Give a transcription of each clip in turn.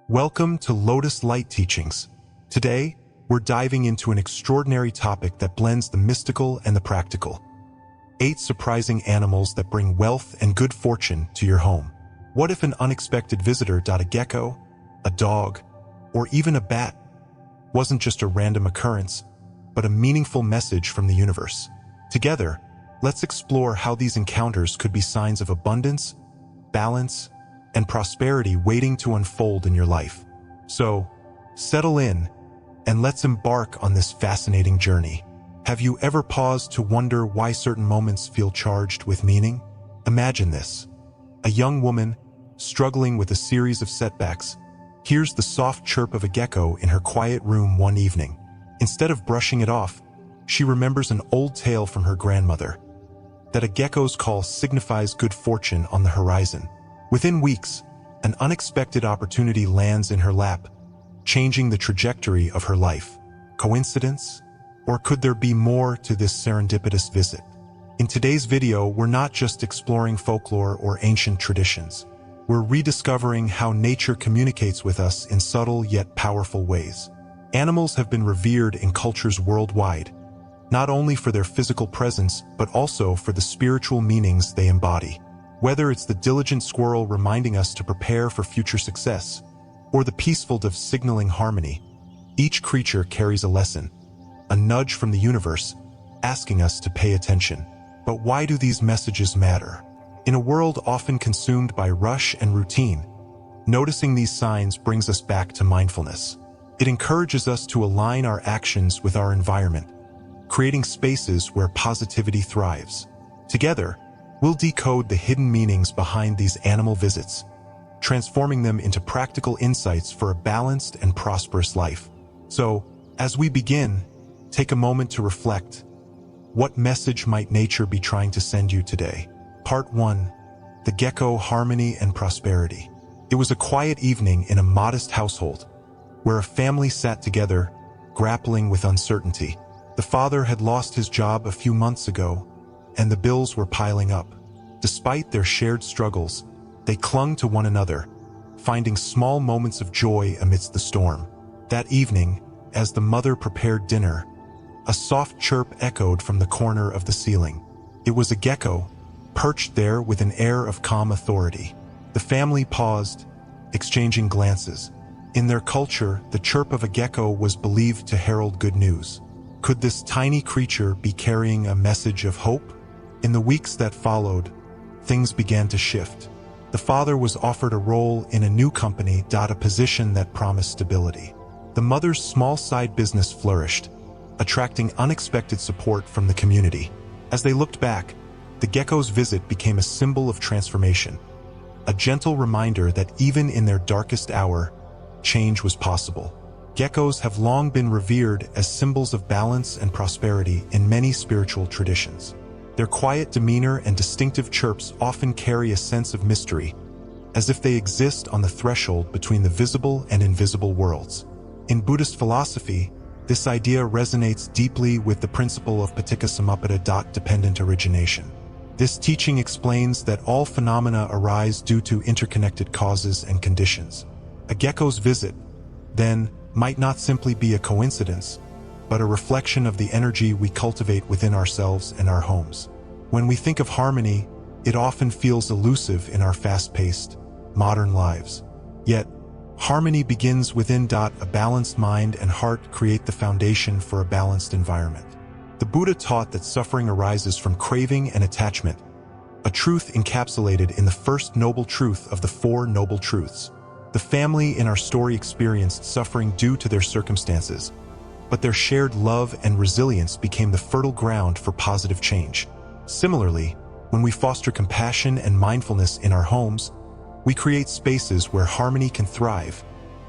Welcome to Lotus Light Teachings. Today, we're diving into an extraordinary topic that blends the mystical and the practical. 8 surprising animals that bring wealth and good fortune to your home. What if an unexpected visitor, a gecko, a dog, or even a bat, wasn't just a random occurrence, but a meaningful message from the universe? Together, let's explore how these encounters could be signs of abundance, balance, and prosperity waiting to unfold in your life. So, settle in, and let's embark on this fascinating journey. Have you ever paused to wonder why certain moments feel charged with meaning? Imagine this. A young woman, struggling with a series of setbacks, hears the soft chirp of a gecko in her quiet room one evening. Instead of brushing it off, she remembers an old tale from her grandmother, that a gecko's call signifies good fortune on the horizon. Within weeks, an unexpected opportunity lands in her lap, changing the trajectory of her life. Coincidence? Or could there be more to this serendipitous visit? In today's video, we're not just exploring folklore or ancient traditions. We're rediscovering how nature communicates with us in subtle yet powerful ways. Animals have been revered in cultures worldwide, not only for their physical presence, but also for the spiritual meanings they embody. Whether it's the diligent squirrel reminding us to prepare for future success, or the peaceful dove signaling harmony, each creature carries a lesson, a nudge from the universe, asking us to pay attention. But why do these messages matter? In a world often consumed by rush and routine, noticing these signs brings us back to mindfulness. It encourages us to align our actions with our environment, creating spaces where positivity thrives. Together, we'll decode the hidden meanings behind these animal visits, transforming them into practical insights for a balanced and prosperous life. So, as we begin, take a moment to reflect. What message might nature be trying to send you today? Part 1. The Gecko, Harmony and Prosperity. It was a quiet evening in a modest household, where a family sat together, grappling with uncertainty. The father had lost his job a few months ago, and the bills were piling up. Despite their shared struggles, they clung to one another, finding small moments of joy amidst the storm. That evening, as the mother prepared dinner, a soft chirp echoed from the corner of the ceiling. It was a gecko, perched there with an air of calm authority. The family paused, exchanging glances. In their culture, the chirp of a gecko was believed to herald good news. Could this tiny creature be carrying a message of hope? In the weeks that followed, things began to shift. The father was offered a role in a new company, a position that promised stability. The mother's small side business flourished, attracting unexpected support from the community. As they looked back, the gecko's visit became a symbol of transformation, a gentle reminder that even in their darkest hour, change was possible. Geckos have long been revered as symbols of balance and prosperity in many spiritual traditions. Their quiet demeanor and distinctive chirps often carry a sense of mystery, as if they exist on the threshold between the visible and invisible worlds. In Buddhist philosophy, this idea resonates deeply with the principle of paticca dependent origination. This teaching explains that all phenomena arise due to interconnected causes and conditions. A gecko's visit, then, might not simply be a coincidence, but a reflection of the energy we cultivate within ourselves and our homes. When we think of harmony, it often feels elusive in our fast-paced, modern lives. Yet, harmony begins within. A balanced mind and heart create the foundation for a balanced environment. The Buddha taught that suffering arises from craving and attachment, a truth encapsulated in the first noble truth of the 4 noble truths. The family in our story experienced suffering due to their circumstances, but their shared love and resilience became the fertile ground for positive change. Similarly, when we foster compassion and mindfulness in our homes, we create spaces where harmony can thrive,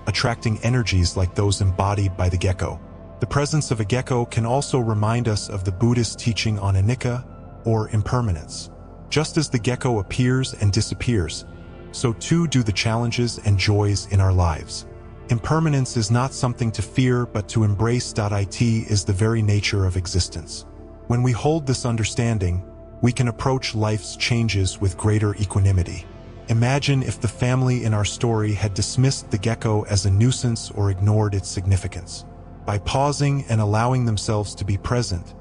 attracting energies like those embodied by the gecko. The presence of a gecko can also remind us of the Buddhist teaching on anicca, or impermanence. Just as the gecko appears and disappears, so too do the challenges and joys in our lives. Impermanence is not something to fear but to embrace. It is the very nature of existence. When we hold this understanding, we can approach life's changes with greater equanimity. Imagine if the family in our story had dismissed the gecko as a nuisance or ignored its significance. By pausing and allowing themselves to be present,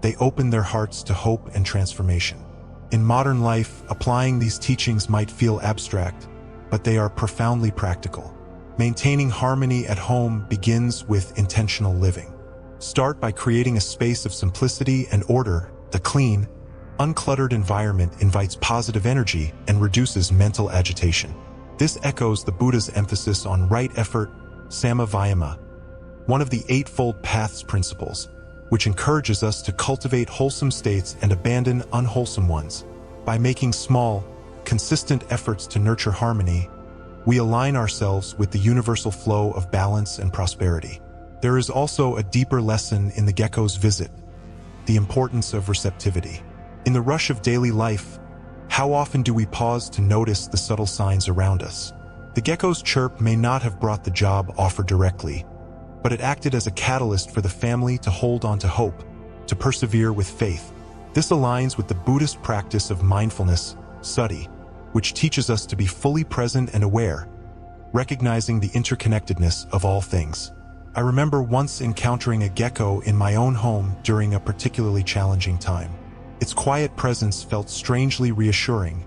they opened their hearts to hope and transformation. In modern life, applying these teachings might feel abstract, but they are profoundly practical. Maintaining harmony at home begins with intentional living. Start by creating a space of simplicity and order. The clean, uncluttered environment invites positive energy and reduces mental agitation. This echoes the Buddha's emphasis on right effort, samma vayama, one of the Eightfold Paths principles, which encourages us to cultivate wholesome states and abandon unwholesome ones. By making small, consistent efforts to nurture harmony, we align ourselves with the universal flow of balance and prosperity. There is also a deeper lesson in the gecko's visit: the importance of receptivity. In the rush of daily life, how often do we pause to notice the subtle signs around us? The gecko's chirp may not have brought the job offer directly, but it acted as a catalyst for the family to hold on to hope, to persevere with faith. This aligns with the Buddhist practice of mindfulness, sati, which teaches us to be fully present and aware, recognizing the interconnectedness of all things. I remember once encountering a gecko in my own home during a particularly challenging time. Its quiet presence felt strangely reassuring,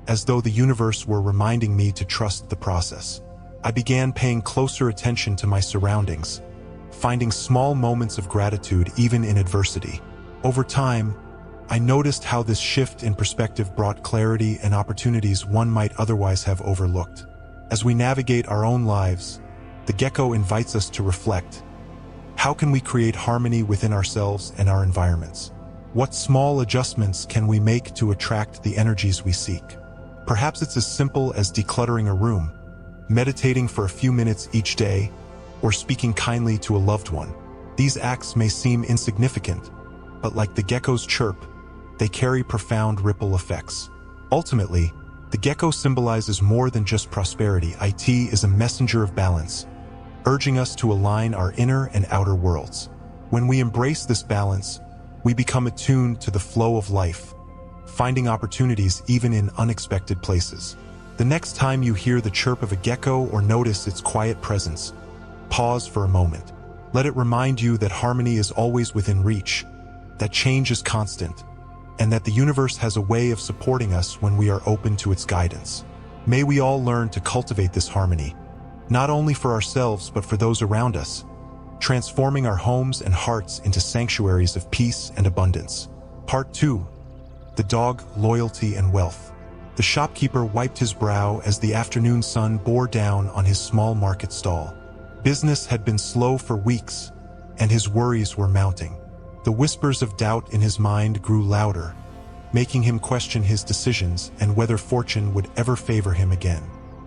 as though the universe were reminding me to trust the process. I began paying closer attention to my surroundings, finding small moments of gratitude even in adversity. Over time, I noticed how this shift in perspective brought clarity and opportunities one might otherwise have overlooked. As we navigate our own lives, the gecko invites us to reflect. How can we create harmony within ourselves and our environments? What small adjustments can we make to attract the energies we seek? Perhaps it's as simple as decluttering a room, meditating for a few minutes each day, or speaking kindly to a loved one. These acts may seem insignificant, but like the gecko's chirp, they carry profound ripple effects. Ultimately, the gecko symbolizes more than just prosperity. It is a messenger of balance, urging us to align our inner and outer worlds. When we embrace this balance, we become attuned to the flow of life, finding opportunities even in unexpected places. The next time you hear the chirp of a gecko or notice its quiet presence, pause for a moment. Let it remind you that harmony is always within reach, that change is constant, and that the universe has a way of supporting us when we are open to its guidance. May we all learn to cultivate this harmony, not only for ourselves but for those around us, transforming our homes and hearts into sanctuaries of peace and abundance. Part 2. The dog, loyalty, and wealth. The shopkeeper wiped his brow as the afternoon sun bore down on his small market stall. Business had been slow for weeks, and his worries were mounting. The whispers of doubt in his mind grew louder, making him question his decisions and whether fortune would ever favor him again.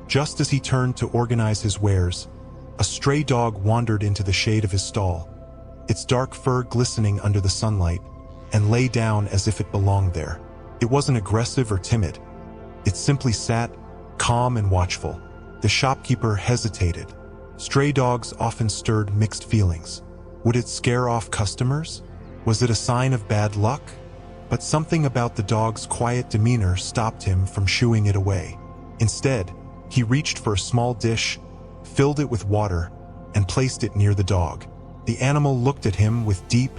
Just as he turned to organize his wares, a stray dog wandered into the shade of his stall, its dark fur glistening under the sunlight, and lay down as if it belonged there. It wasn't aggressive or timid. It simply sat, calm and watchful. The shopkeeper hesitated. Stray dogs often stirred mixed feelings. Would it scare off customers? Was it a sign of bad luck? But something about the dog's quiet demeanor stopped him from shooing it away. Instead, he reached for a small dish, filled it with water, and placed it near the dog. The animal looked at him with deep,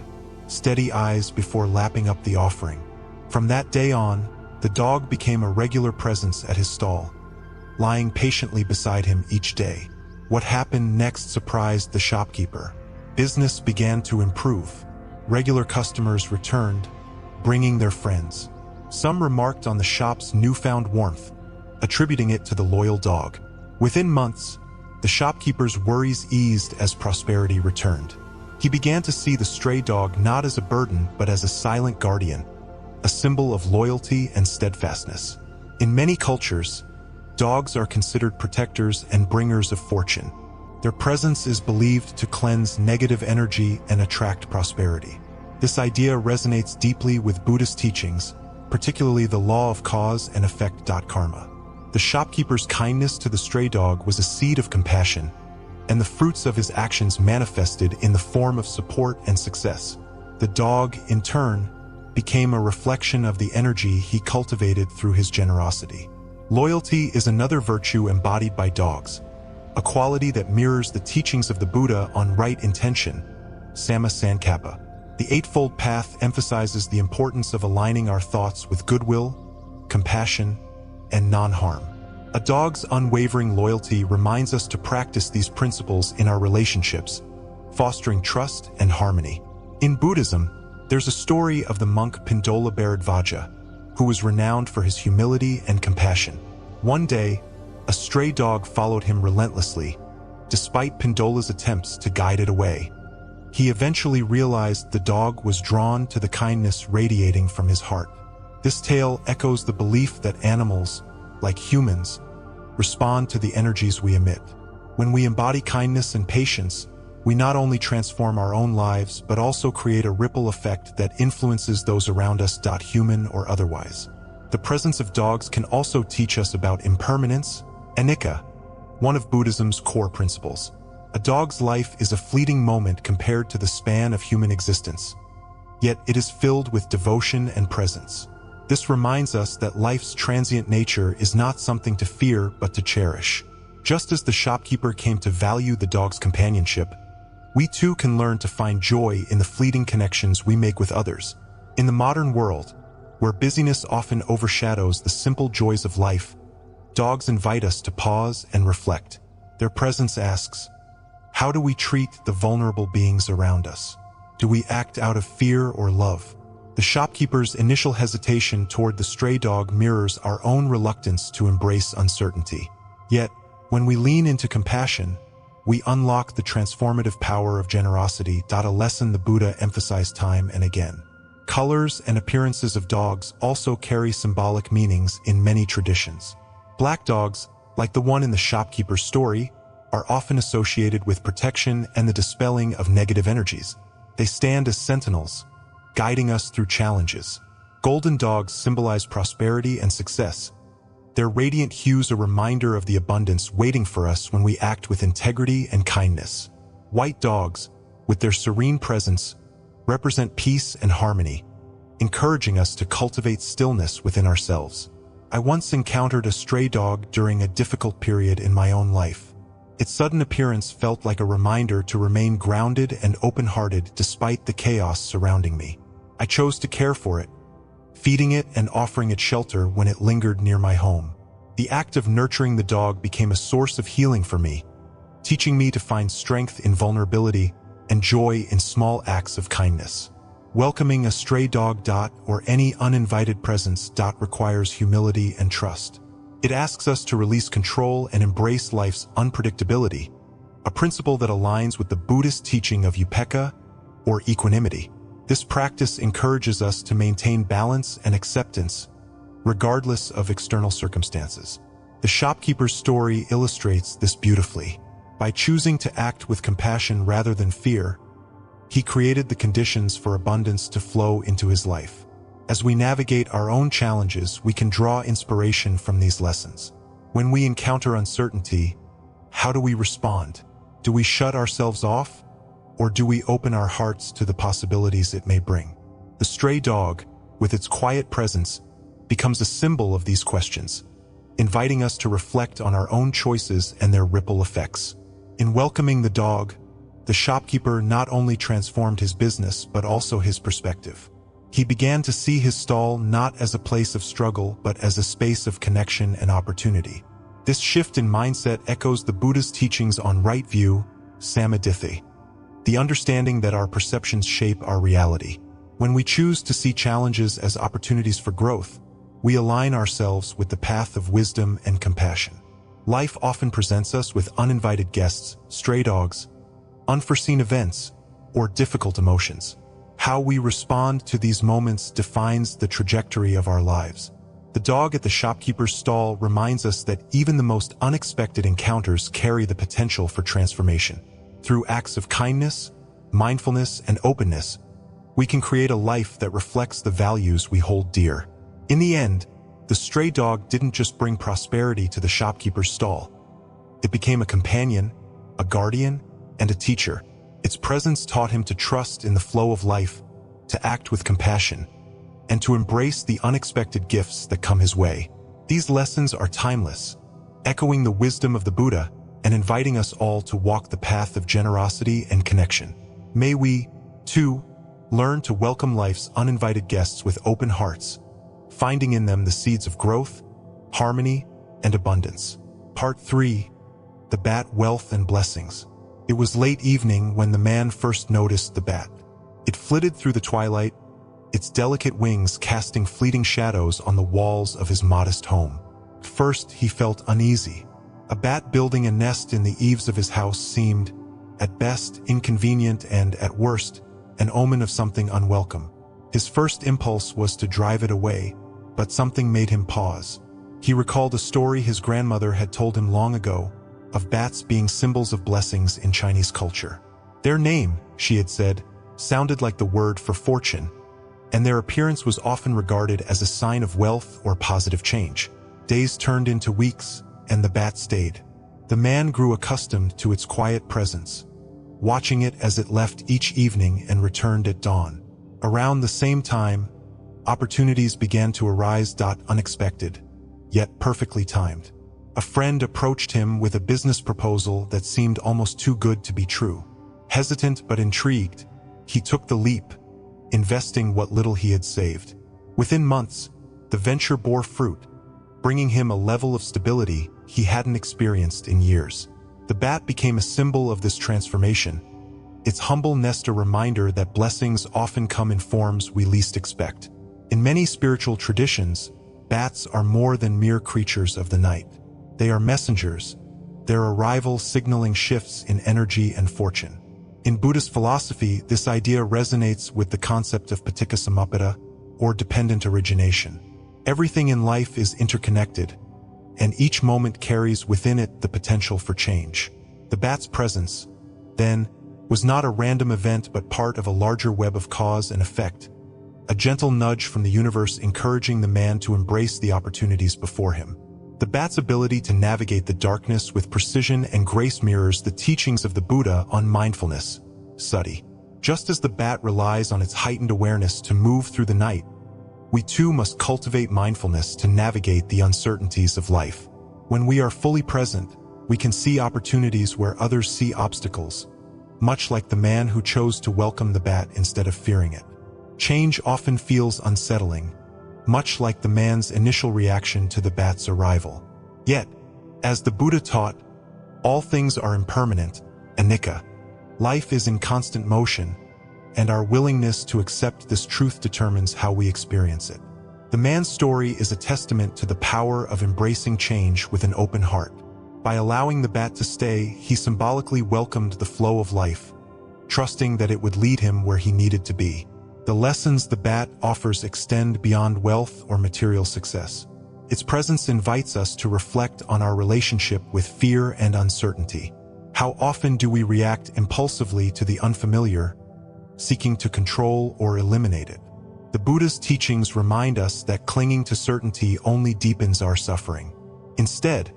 steady eyes before lapping up the offering. From that day on, the dog became a regular presence at his stall, lying patiently beside him each day. What happened next surprised the shopkeeper. Business began to improve. Regular customers returned, bringing their friends. Some remarked on the shop's newfound warmth, attributing it to the loyal dog. Within months, the shopkeeper's worries eased as prosperity returned. He began to see the stray dog not as a burden but as a silent guardian, a symbol of loyalty and steadfastness. In many cultures, dogs are considered protectors and bringers of fortune. Their presence is believed to cleanse negative energy and attract prosperity. This idea resonates deeply with Buddhist teachings, particularly the law of cause and effect. Karma. The shopkeeper's kindness to the stray dog was a seed of compassion, and the fruits of his actions manifested in the form of support and success. The dog, in turn, became a reflection of the energy he cultivated through his generosity. Loyalty is another virtue embodied by dogs, a quality that mirrors the teachings of the Buddha on right intention, Samma Sankappa. The Eightfold Path emphasizes the importance of aligning our thoughts with goodwill, compassion, and non-harm. A dog's unwavering loyalty reminds us to practice these principles in our relationships, fostering trust and harmony. In Buddhism, there's a story of the monk Pindola Bharadvaja, who was renowned for his humility and compassion. One day, a stray dog followed him relentlessly, despite Pindola's attempts to guide it away. He eventually realized the dog was drawn to the kindness radiating from his heart. This tale echoes the belief that animals, like humans, respond to the energies we emit. When we embody kindness and patience, we not only transform our own lives, but also create a ripple effect that influences those around us, human or otherwise. The presence of dogs can also teach us about impermanence, anicca, one of Buddhism's core principles. A dog's life is a fleeting moment compared to the span of human existence, yet it is filled with devotion and presence. This reminds us that life's transient nature is not something to fear but to cherish. Just as the shopkeeper came to value the dog's companionship, we too can learn to find joy in the fleeting connections we make with others. In the modern world, where busyness often overshadows the simple joys of life, dogs invite us to pause and reflect. Their presence asks, how do we treat the vulnerable beings around us? Do we act out of fear or love? The shopkeeper's initial hesitation toward the stray dog mirrors our own reluctance to embrace uncertainty. Yet, when we lean into compassion, we unlock the transformative power of generosity, a lesson the Buddha emphasized time and again. Colors and appearances of dogs also carry symbolic meanings in many traditions. Black dogs, like the one in the shopkeeper's story, are often associated with protection and the dispelling of negative energies. They stand as sentinels, guiding us through challenges. Golden dogs symbolize prosperity and success. Their radiant hues a reminder of the abundance waiting for us when we act with integrity and kindness. White dogs, with their serene presence, represent peace and harmony, encouraging us to cultivate stillness within ourselves. I once encountered a stray dog during a difficult period in my own life. Its sudden appearance felt like a reminder to remain grounded and open-hearted despite the chaos surrounding me. I chose to care for it, feeding it and offering it shelter when it lingered near my home. The act of nurturing the dog became a source of healing for me, teaching me to find strength in vulnerability and joy in small acts of kindness. Welcoming a stray dog or any uninvited presence requires humility and trust. It asks us to release control and embrace life's unpredictability, a principle that aligns with the Buddhist teaching of upekkha, or equanimity. This practice encourages us to maintain balance and acceptance, regardless of external circumstances. The shopkeeper's story illustrates this beautifully. By choosing to act with compassion rather than fear, he created the conditions for abundance to flow into his life. As we navigate our own challenges, we can draw inspiration from these lessons. When we encounter uncertainty, how do we respond? Do we shut ourselves off? Or do we open our hearts to the possibilities it may bring? The stray dog, with its quiet presence, becomes a symbol of these questions, inviting us to reflect on our own choices and their ripple effects. In welcoming the dog, the shopkeeper not only transformed his business but also his perspective. He began to see his stall not as a place of struggle but as a space of connection and opportunity. This shift in mindset echoes the Buddha's teachings on right view, samadhi, the understanding that our perceptions shape our reality. When we choose to see challenges as opportunities for growth, we align ourselves with the path of wisdom and compassion. Life often presents us with uninvited guests, stray dogs, unforeseen events, or difficult emotions. How we respond to these moments defines the trajectory of our lives. The dog at the shopkeeper's stall reminds us that even the most unexpected encounters carry the potential for transformation. Through acts of kindness, mindfulness, and openness, we can create a life that reflects the values we hold dear. In the end, the stray dog didn't just bring prosperity to the shopkeeper's stall. It became a companion, a guardian, and a teacher. Its presence taught him to trust in the flow of life, to act with compassion, and to embrace the unexpected gifts that come his way. These lessons are timeless, echoing the wisdom of the Buddha and inviting us all to walk the path of generosity and connection. May we, too, learn to welcome life's uninvited guests with open hearts, finding in them the seeds of growth, harmony, and abundance. Part 3. The Bat, Wealth and Blessings. It was late evening when the man first noticed the bat. It flitted through the twilight, its delicate wings casting fleeting shadows on the walls of his modest home. First, he felt uneasy. A bat building a nest in the eaves of his house seemed, at best, inconvenient and, at worst, an omen of something unwelcome. His first impulse was to drive it away, but something made him pause. He recalled a story his grandmother had told him long ago, of bats being symbols of blessings in Chinese culture. Their name, she had said, sounded like the word for fortune, and their appearance was often regarded as a sign of wealth or positive change. Days turned into weeks, and the bat stayed. The man grew accustomed to its quiet presence, watching it as it left each evening and returned at dawn. Around the same time, opportunities began to arise, unexpected, yet perfectly timed. A friend approached him with a business proposal that seemed almost too good to be true. Hesitant but intrigued, he took the leap, investing what little he had saved. Within months, the venture bore fruit, bringing him a level of stability he hadn't experienced in years. The bat became a symbol of this transformation, its humble nest a reminder that blessings often come in forms we least expect. In many spiritual traditions, bats are more than mere creatures of the night. They are messengers, their arrival signaling shifts in energy and fortune. In Buddhist philosophy, this idea resonates with the concept of paticca, or dependent origination. Everything in life is interconnected, and each moment carries within it the potential for change. The bat's presence, then, was not a random event but part of a larger web of cause and effect, a gentle nudge from the universe encouraging the man to embrace the opportunities before him. The bat's ability to navigate the darkness with precision and grace mirrors the teachings of the Buddha on mindfulness, sati. Just as the bat relies on its heightened awareness to move through the night, we too must cultivate mindfulness to navigate the uncertainties of life. When we are fully present, we can see opportunities where others see obstacles, much like the man who chose to welcome the bat instead of fearing it. Change often feels unsettling, much like the man's initial reaction to the bat's arrival. Yet, as the Buddha taught, all things are impermanent, anicca. Life is in constant motion, and our willingness to accept this truth determines how we experience it. The man's story is a testament to the power of embracing change with an open heart. By allowing the bat to stay, he symbolically welcomed the flow of life, trusting that it would lead him where he needed to be. The lessons the bat offers extend beyond wealth or material success. Its presence invites us to reflect on our relationship with fear and uncertainty. How often do we react impulsively to the unfamiliar, seeking to control or eliminate it? The Buddha's teachings remind us that clinging to certainty only deepens our suffering. Instead,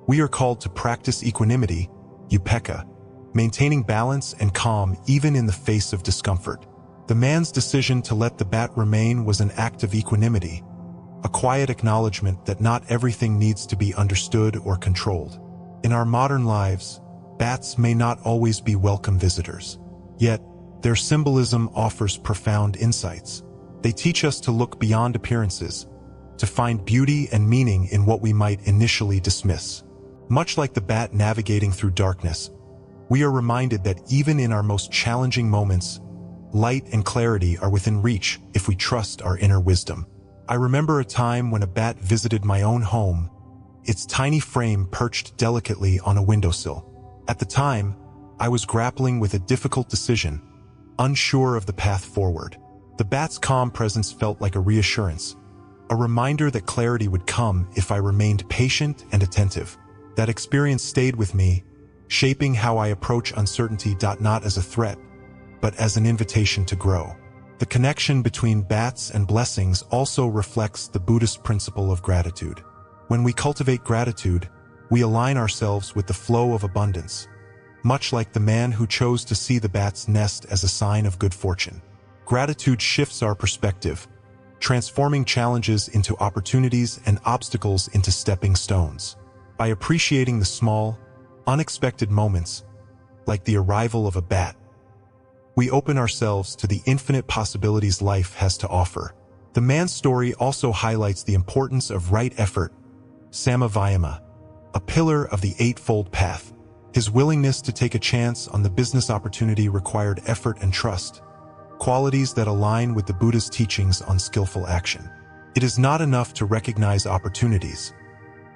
we are called to practice equanimity, upekkha, maintaining balance and calm even in the face of discomfort. The man's decision to let the bat remain was an act of equanimity, a quiet acknowledgement that not everything needs to be understood or controlled. In our modern lives, bats may not always be welcome visitors. Yet, their symbolism offers profound insights. They teach us to look beyond appearances, to find beauty and meaning in what we might initially dismiss. Much like the bat navigating through darkness, we are reminded that even in our most challenging moments, light and clarity are within reach if we trust our inner wisdom. I remember a time when a bat visited my own home, its tiny frame perched delicately on a windowsill. At the time, I was grappling with a difficult decision, unsure of the path forward. The bat's calm presence felt like a reassurance, a reminder that clarity would come if I remained patient and attentive. That experience stayed with me, shaping how I approach uncertainty, not as a threat, but as an invitation to grow. The connection between bats and blessings also reflects the Buddhist principle of gratitude. When we cultivate gratitude, we align ourselves with the flow of abundance, much like the man who chose to see the bat's nest as a sign of good fortune. Gratitude shifts our perspective, transforming challenges into opportunities and obstacles into stepping stones. By appreciating the small, unexpected moments, like the arrival of a bat, we open ourselves to the infinite possibilities life has to offer. The man's story also highlights the importance of right effort, samavayama, a pillar of the Eightfold Path. His willingness to take a chance on the business opportunity required effort and trust, qualities that align with the Buddha's teachings on skillful action. It is not enough to recognize opportunities.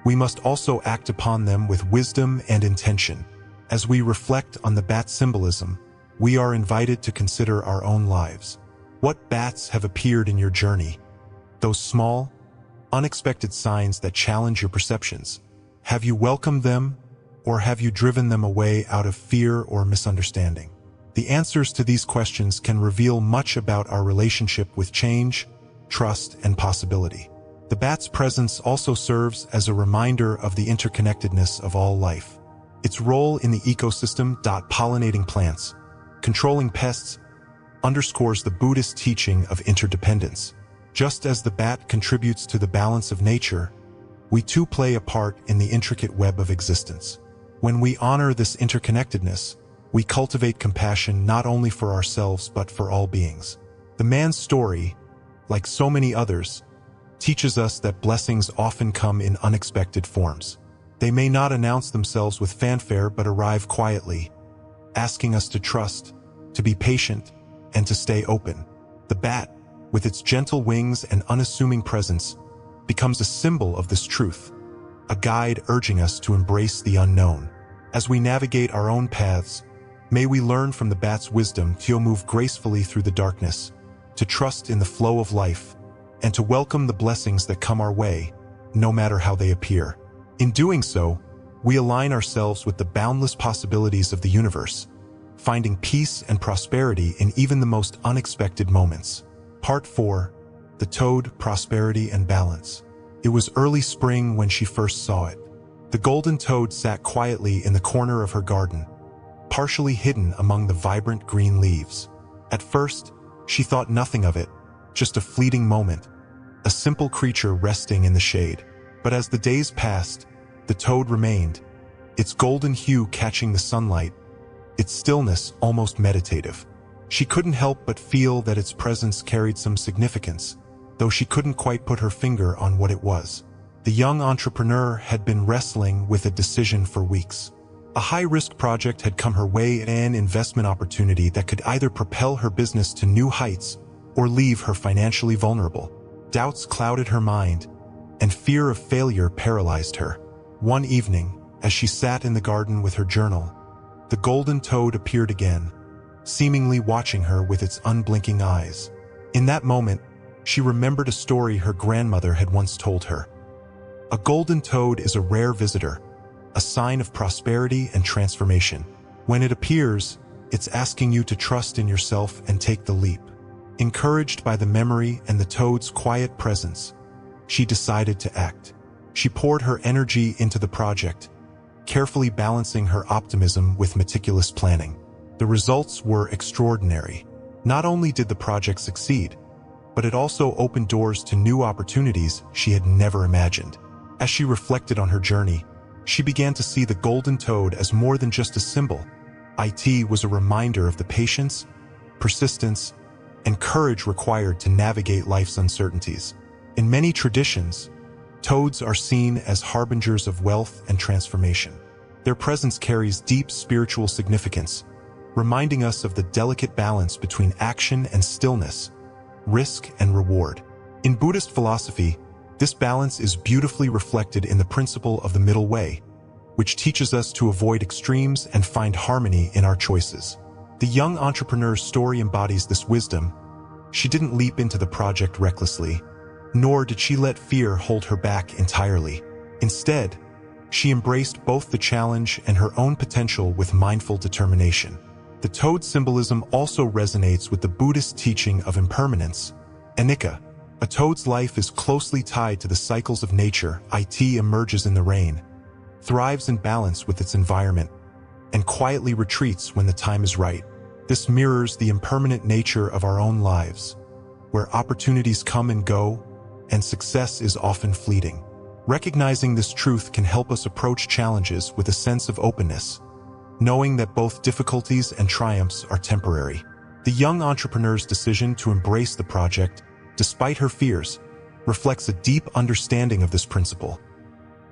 We must also act upon them with wisdom and intention. As we reflect on the bat symbolism, we are invited to consider our own lives. What bats have appeared in your journey? Those small, unexpected signs that challenge your perceptions. Have you welcomed them, or have you driven them away out of fear or misunderstanding? The answers to these questions can reveal much about our relationship with change, trust, and possibility. The bat's presence also serves as a reminder of the interconnectedness of all life. Its role in the ecosystem, pollinating plants, controlling pests, underscores the Buddhist teaching of interdependence. Just as the bat contributes to the balance of nature, we too play a part in the intricate web of existence. When we honor this interconnectedness, we cultivate compassion not only for ourselves but for all beings. The man's story, like so many others, teaches us that blessings often come in unexpected forms. They may not announce themselves with fanfare but arrive quietly, asking us to trust, to be patient, and to stay open. The bat, with its gentle wings and unassuming presence, becomes a symbol of this truth, a guide urging us to embrace the unknown. As we navigate our own paths, may we learn from the bat's wisdom to move gracefully through the darkness, to trust in the flow of life, and to welcome the blessings that come our way, no matter how they appear. In doing so, we align ourselves with the boundless possibilities of the universe, finding peace and prosperity in even the most unexpected moments. Part 4. The Toad, Prosperity and Balance. It was early spring when she first saw it. The golden toad sat quietly in the corner of her garden, partially hidden among the vibrant green leaves. At first, she thought nothing of it, just a fleeting moment, a simple creature resting in the shade. But as the days passed, the toad remained, its golden hue catching the sunlight, its stillness almost meditative. She couldn't help but feel that its presence carried some significance, though she couldn't quite put her finger on what it was. The young entrepreneur had been wrestling with a decision for weeks. A high-risk project had come her way, an investment opportunity that could either propel her business to new heights or leave her financially vulnerable. Doubts clouded her mind, and fear of failure paralyzed her. One evening, as she sat in the garden with her journal, the golden toad appeared again, seemingly watching her with its unblinking eyes. In that moment, she remembered a story her grandmother had once told her. A golden toad is a rare visitor, a sign of prosperity and transformation. When it appears, it's asking you to trust in yourself and take the leap. Encouraged by the memory and the toad's quiet presence, she decided to act. She poured her energy into the project, carefully balancing her optimism with meticulous planning. The results were extraordinary. Not only did the project succeed, but it also opened doors to new opportunities she had never imagined. As she reflected on her journey, she began to see the golden toad as more than just a symbol. It was a reminder of the patience, persistence, and courage required to navigate life's uncertainties. In many traditions, toads are seen as harbingers of wealth and transformation. Their presence carries deep spiritual significance, reminding us of the delicate balance between action and stillness, risk and reward. In Buddhist philosophy, this balance is beautifully reflected in the principle of the middle way, which teaches us to avoid extremes and find harmony in our choices. The young entrepreneur's story embodies this wisdom. She didn't leap into the project recklessly, nor did she let fear hold her back entirely. Instead, she embraced both the challenge and her own potential with mindful determination. The toad symbolism also resonates with the Buddhist teaching of impermanence, anicca. A toad's life is closely tied to the cycles of nature. It emerges in the rain, thrives in balance with its environment, and quietly retreats when the time is right. This mirrors the impermanent nature of our own lives. where opportunities come and go, and success is often fleeting. Recognizing this truth can help us approach challenges with a sense of openness, knowing that both difficulties and triumphs are temporary. The young entrepreneur's decision to embrace the project, despite her fears, reflects a deep understanding of this principle.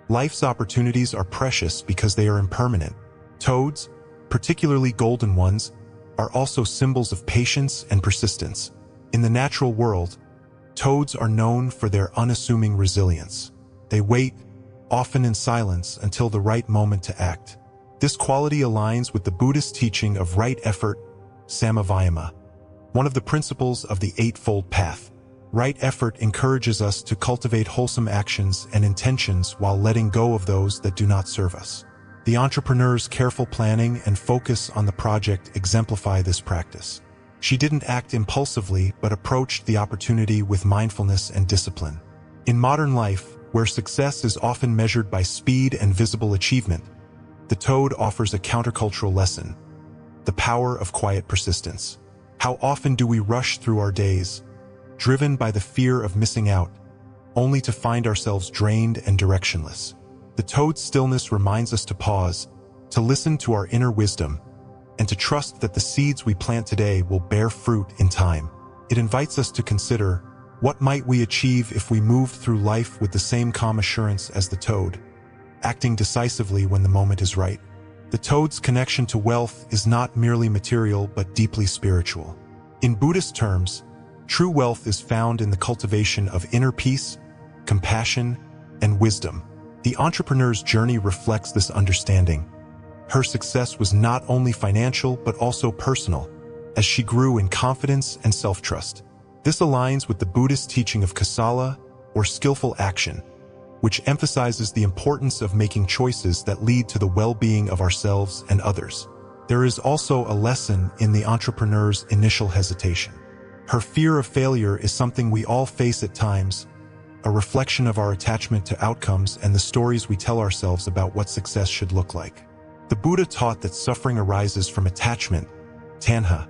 Life's opportunities are precious because they are impermanent. Toads, particularly golden ones, are also symbols of patience and persistence. In the natural world, toads are known for their unassuming resilience. They wait, often in silence, until the right moment to act. This quality aligns with the Buddhist teaching of right effort, samavayama, one of the principles of the Eightfold Path. Right effort encourages us to cultivate wholesome actions and intentions while letting go of those that do not serve us. The entrepreneur's careful planning and focus on the project exemplify this practice. She didn't act impulsively but approached the opportunity with mindfulness and discipline. In modern life, where success is often measured by speed and visible achievement, the toad offers a countercultural lesson: the power of quiet persistence. How often do we rush through our days, driven by the fear of missing out, only to find ourselves drained and directionless? The toad's stillness reminds us to pause, to listen to our inner wisdom, and to trust that the seeds we plant today will bear fruit in time. It invites us to consider, what might we achieve if we moved through life with the same calm assurance as the toad, acting decisively when the moment is right? The toad's connection to wealth is not merely material but deeply spiritual. In Buddhist terms, true wealth is found in the cultivation of inner peace, compassion, and wisdom. The entrepreneur's journey reflects this understanding. Her success was not only financial but also personal, as she grew in confidence and self-trust. This aligns with the Buddhist teaching of kusala, or skillful action, which emphasizes the importance of making choices that lead to the well-being of ourselves and others. There is also a lesson in the entrepreneur's initial hesitation. Her fear of failure is something we all face at times, a reflection of our attachment to outcomes and the stories we tell ourselves about what success should look like. The Buddha taught that suffering arises from attachment, tanha,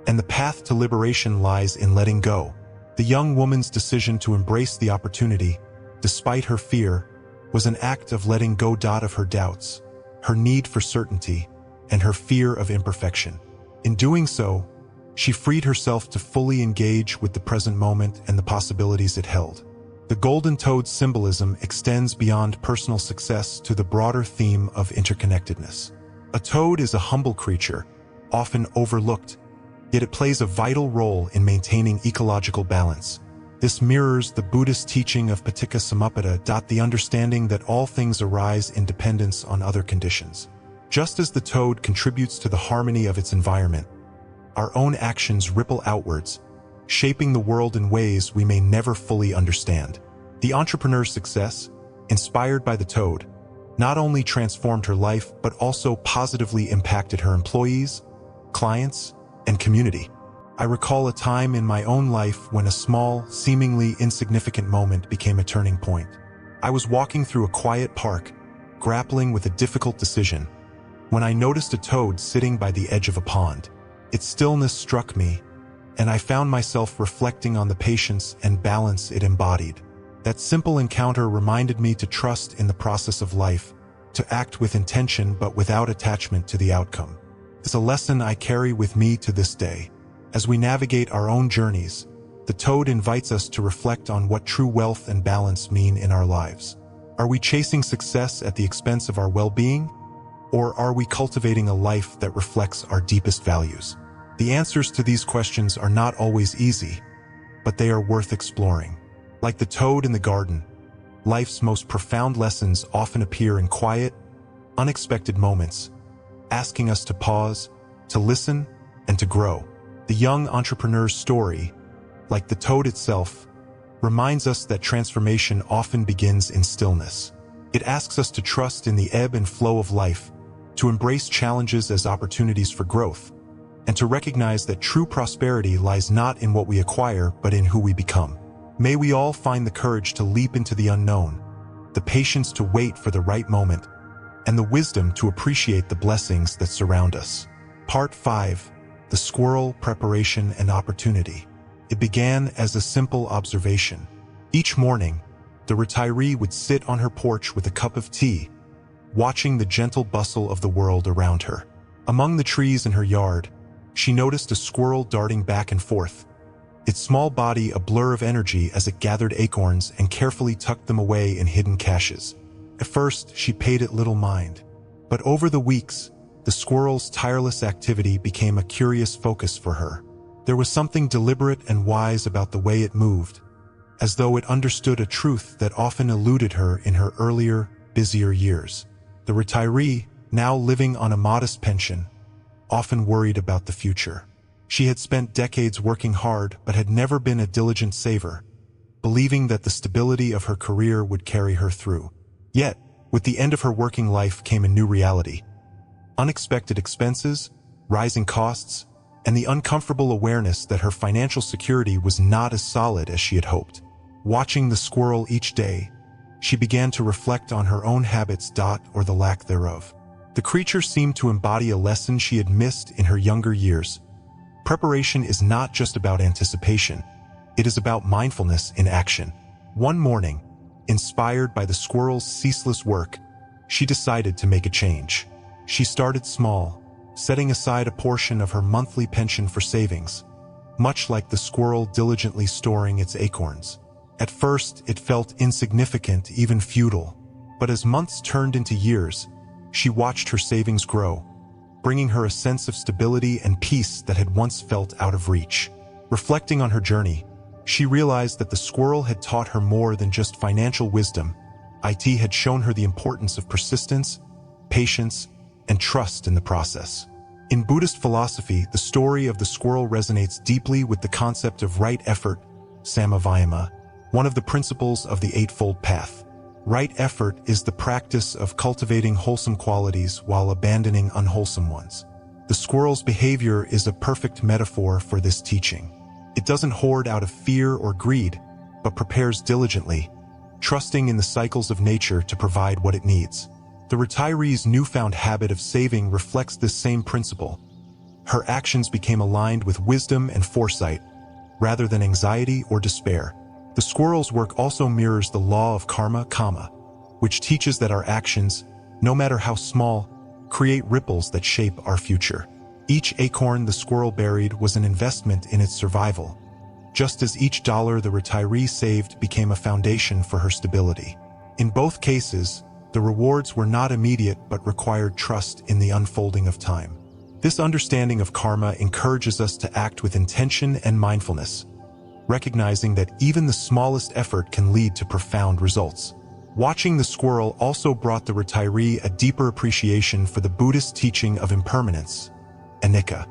and the path to liberation lies in letting go. The young woman's decision to embrace the opportunity, despite her fear, was an act of letting go of her doubts, her need for certainty, and her fear of imperfection. In doing so, she freed herself to fully engage with the present moment and the possibilities it held. The golden toad's symbolism extends beyond personal success to the broader theme of interconnectedness. A toad is a humble creature, often overlooked, yet it plays a vital role in maintaining ecological balance. This mirrors the Buddhist teaching of paticca samuppada, the understanding that all things arise in dependence on other conditions. Just as the toad contributes to the harmony of its environment, our own actions ripple outwards, shaping the world in ways we may never fully understand. The entrepreneur's success, inspired by the toad, not only transformed her life but also positively impacted her employees, clients, and community. I recall a time in my own life when a small, seemingly insignificant moment became a turning point. I was walking through a quiet park, grappling with a difficult decision, when I noticed a toad sitting by the edge of a pond. Its stillness struck me, and I found myself reflecting on the patience and balance it embodied. That simple encounter reminded me to trust in the process of life, to act with intention but without attachment to the outcome. It's a lesson I carry with me to this day. As we navigate our own journeys, the toad invites us to reflect on what true wealth and balance mean in our lives. Are we chasing success at the expense of our well-being? Or are we cultivating a life that reflects our deepest values? The answers to these questions are not always easy, but they are worth exploring. Like the toad in the garden, life's most profound lessons often appear in quiet, unexpected moments, asking us to pause, to listen, and to grow. The young entrepreneur's story, like the toad itself, reminds us that transformation often begins in stillness. It asks us to trust in the ebb and flow of life, to embrace challenges as opportunities for growth, and to recognize that true prosperity lies not in what we acquire but in who we become. May we all find the courage to leap into the unknown, the patience to wait for the right moment, and the wisdom to appreciate the blessings that surround us. Part 5. The Squirrel, Preparation, and Opportunity. It began as a simple observation. Each morning, the retiree would sit on her porch with a cup of tea, watching the gentle bustle of the world around her. Among the trees in her yard, she noticed a squirrel darting back and forth, its small body a blur of energy as it gathered acorns and carefully tucked them away in hidden caches. At first, she paid it little mind, but over the weeks, the squirrel's tireless activity became a curious focus for her. There was something deliberate and wise about the way it moved, as though it understood a truth that often eluded her in her earlier, busier years. The retiree, now living on a modest pension, often worried about the future. She had spent decades working hard but had never been a diligent saver, believing that the stability of her career would carry her through. Yet, with the end of her working life came a new reality. Unexpected expenses, rising costs, and the uncomfortable awareness that her financial security was not as solid as she had hoped. Watching the squirrel each day, she began to reflect on her own habits, or the lack thereof. The creature seemed to embody a lesson she had missed in her younger years. Preparation is not just about anticipation. It is about mindfulness in action. One morning, inspired by the squirrel's ceaseless work, she decided to make a change. She started small, setting aside a portion of her monthly pension for savings, much like the squirrel diligently storing its acorns. At first, it felt insignificant, even futile, but as months turned into years, she watched her savings grow, bringing her a sense of stability and peace that had once felt out of reach. Reflecting on her journey, she realized that the squirrel had taught her more than just financial wisdom. It had shown her the importance of persistence, patience, and trust in the process. In Buddhist philosophy, the story of the squirrel resonates deeply with the concept of right effort, samavayama, one of the principles of the Eightfold Path. Right effort is the practice of cultivating wholesome qualities while abandoning unwholesome ones. The squirrel's behavior is a perfect metaphor for this teaching. It doesn't hoard out of fear or greed, but prepares diligently, trusting in the cycles of nature to provide what it needs. The retiree's newfound habit of saving reflects this same principle. Her actions became aligned with wisdom and foresight, rather than anxiety or despair. The squirrel's work also mirrors the law of karma, which teaches that our actions, no matter how small, create ripples that shape our future. Each acorn the squirrel buried was an investment in its survival, just as each dollar the retiree saved became a foundation for her stability. In both cases, the rewards were not immediate but required trust in the unfolding of time. This understanding of karma encourages us to act with intention and mindfulness, recognizing that even the smallest effort can lead to profound results. Watching the squirrel also brought the retiree a deeper appreciation for the Buddhist teaching of impermanence, anicca.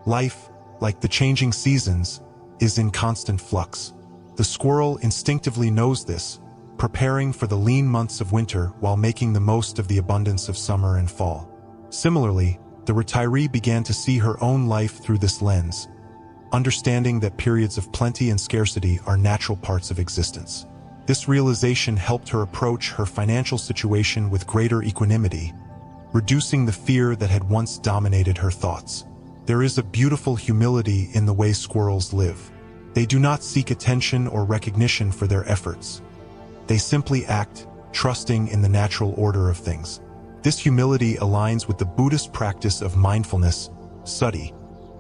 Life, like the changing seasons, is in constant flux. The squirrel instinctively knows this, preparing for the lean months of winter while making the most of the abundance of summer and fall. Similarly, the retiree began to see her own life through this lens, understanding that periods of plenty and scarcity are natural parts of existence. This realization helped her approach her financial situation with greater equanimity, reducing the fear that had once dominated her thoughts. There is a beautiful humility in the way squirrels live. They do not seek attention or recognition for their efforts. They simply act, trusting in the natural order of things. This humility aligns with the Buddhist practice of mindfulness, sati,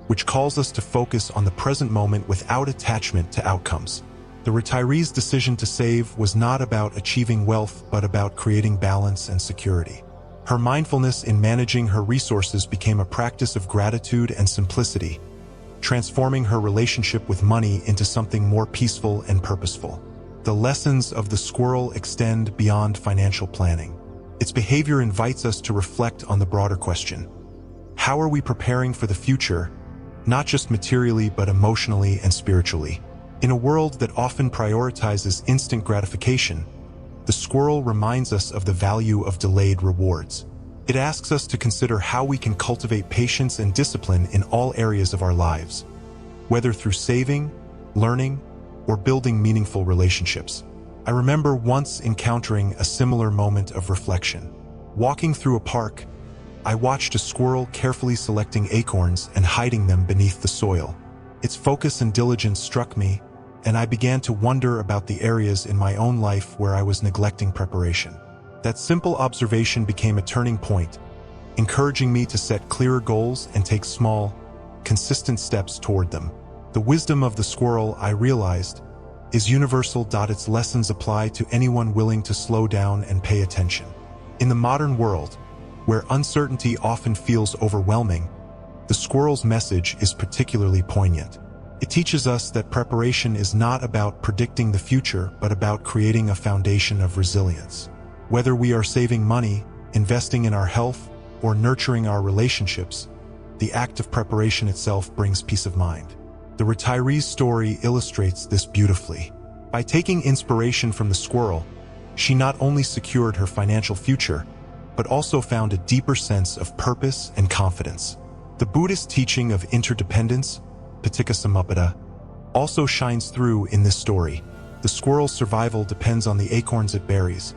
which calls us to focus on the present moment without attachment to outcomes. The retiree's decision to save was not about achieving wealth but about creating balance and security. Her mindfulness in managing her resources became a practice of gratitude and simplicity, transforming her relationship with money into something more peaceful and purposeful. The lessons of the squirrel extend beyond financial planning. Its behavior invites us to reflect on the broader question: how are we preparing for the future, not just materially but emotionally and spiritually? In a world that often prioritizes instant gratification, the squirrel reminds us of the value of delayed rewards. It asks us to consider how we can cultivate patience and discipline in all areas of our lives, whether through saving, learning, or building meaningful relationships. I remember once encountering a similar moment of reflection. Walking through a park, I watched a squirrel carefully selecting acorns and hiding them beneath the soil. Its focus and diligence struck me, and I began to wonder about the areas in my own life where I was neglecting preparation. That simple observation became a turning point, encouraging me to set clearer goals and take small, consistent steps toward them. The wisdom of the squirrel, I realized, is universal. Its lessons apply to anyone willing to slow down and pay attention. In the modern world, where uncertainty often feels overwhelming, the squirrel's message is particularly poignant. It teaches us that preparation is not about predicting the future, but about creating a foundation of resilience. Whether we are saving money, investing in our health, or nurturing our relationships, the act of preparation itself brings peace of mind. The retiree's story illustrates this beautifully. By taking inspiration from the squirrel, she not only secured her financial future, but also found a deeper sense of purpose and confidence. The Buddhist teaching of interdependence, paticca, also shines through in this story. The squirrel's survival depends on the acorns it buries,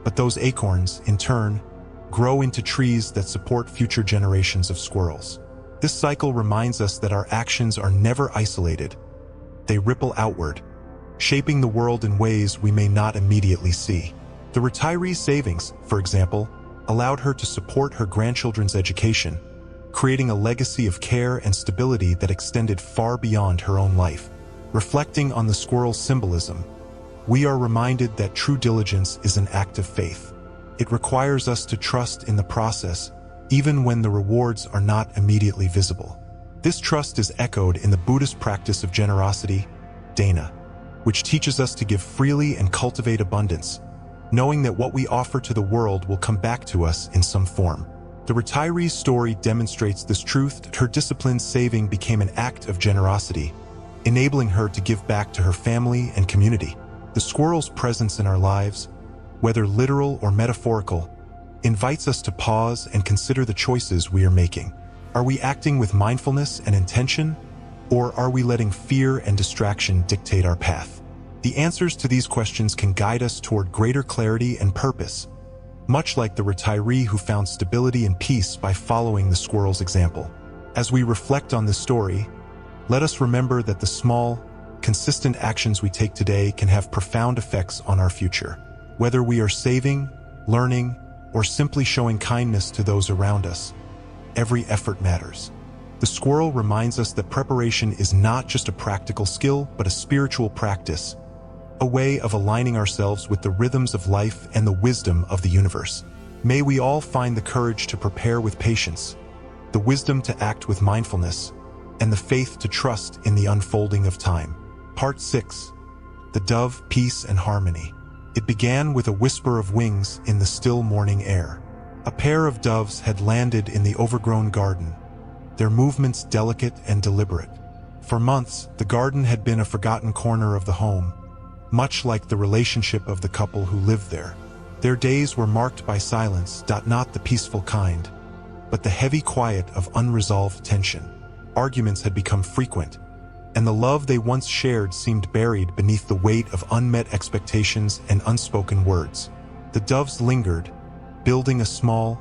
but those acorns, in turn, grow into trees that support future generations of squirrels. This cycle reminds us that our actions are never isolated. They ripple outward, shaping the world in ways we may not immediately see. The retiree's savings, for example, allowed her to support her grandchildren's education, creating a legacy of care and stability that extended far beyond her own life. Reflecting on the squirrel's symbolism, we are reminded that true diligence is an act of faith. It requires us to trust in the process, even when the rewards are not immediately visible. This trust is echoed in the Buddhist practice of generosity, dana, which teaches us to give freely and cultivate abundance, knowing that what we offer to the world will come back to us in some form. The retiree's story demonstrates this truth. Her disciplined saving became an act of generosity, enabling her to give back to her family and community. The squirrel's presence in our lives, whether literal or metaphorical, invites us to pause and consider the choices we are making. Are we acting with mindfulness and intention, or are we letting fear and distraction dictate our path? The answers to these questions can guide us toward greater clarity and purpose, much like the retiree who found stability and peace by following the squirrel's example. As we reflect on this story, let us remember that the small, consistent actions we take today can have profound effects on our future. Whether we are saving, learning, or simply showing kindness to those around us, every effort matters. The squirrel reminds us that preparation is not just a practical skill, but a spiritual practice, a way of aligning ourselves with the rhythms of life and the wisdom of the universe. May we all find the courage to prepare with patience, the wisdom to act with mindfulness, and the faith to trust in the unfolding of time. Part 6. The Dove, Peace and Harmony. It began with a whisper of wings in the still morning air. A pair of doves had landed in the overgrown garden, their movements delicate and deliberate. For months, the garden had been a forgotten corner of the home, much like the relationship of the couple who lived there. Their days were marked by silence, not the peaceful kind, but the heavy quiet of unresolved tension. Arguments had become frequent, and the love they once shared seemed buried beneath the weight of unmet expectations and unspoken words. The doves lingered, building a small,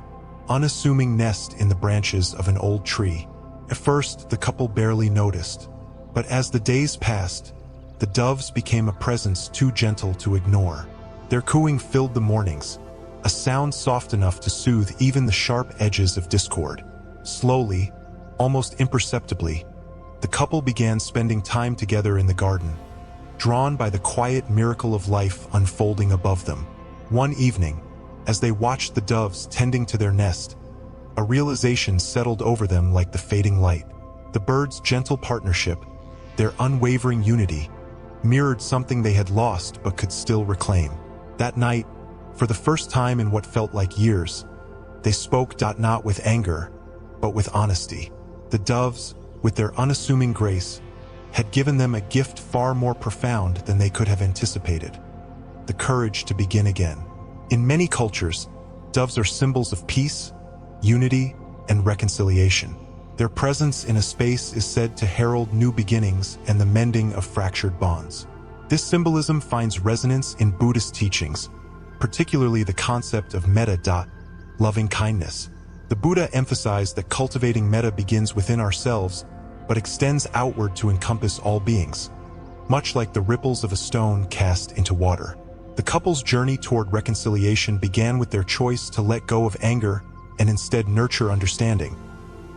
unassuming nest in the branches of an old tree. At first, the couple barely noticed, but as the days passed, the doves became a presence too gentle to ignore. Their cooing filled the mornings, a sound soft enough to soothe even the sharp edges of discord. Slowly, almost imperceptibly, the couple began spending time together in the garden, drawn by the quiet miracle of life unfolding above them. One evening, as they watched the doves tending to their nest, a realization settled over them like the fading light. The birds' gentle partnership, their unwavering unity, mirrored something they had lost but could still reclaim. That night, for the first time in what felt like years, they spoke not with anger, but with honesty. The doves, with their unassuming grace, had given them a gift far more profound than they could have anticipated: the courage to begin again. In many cultures, doves are symbols of peace, unity, and reconciliation. Their presence in a space is said to herald new beginnings and the mending of fractured bonds. This symbolism finds resonance in Buddhist teachings, particularly the concept of metta, loving kindness. The Buddha emphasized that cultivating metta begins within ourselves, but extends outward to encompass all beings, much like the ripples of a stone cast into water. The couple's journey toward reconciliation began with their choice to let go of anger and instead nurture understanding,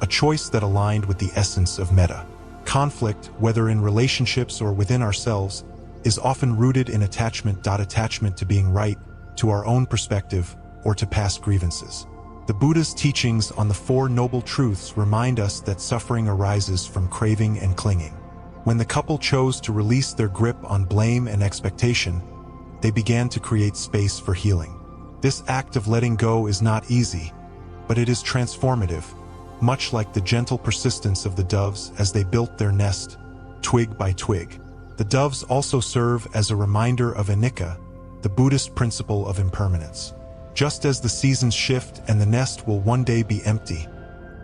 a choice that aligned with the essence of metta. Conflict, whether in relationships or within ourselves, is often rooted in attachment. Attachment to being right, to our own perspective, or to past grievances. The Buddha's teachings on the Four Noble Truths remind us that suffering arises from craving and clinging. When the couple chose to release their grip on blame and expectation, they began to create space for healing. This act of letting go is not easy, but it is transformative, much like the gentle persistence of the doves as they built their nest, twig by twig. The doves also serve as a reminder of anicca, the Buddhist principle of impermanence. Just as the seasons shift and the nest will one day be empty,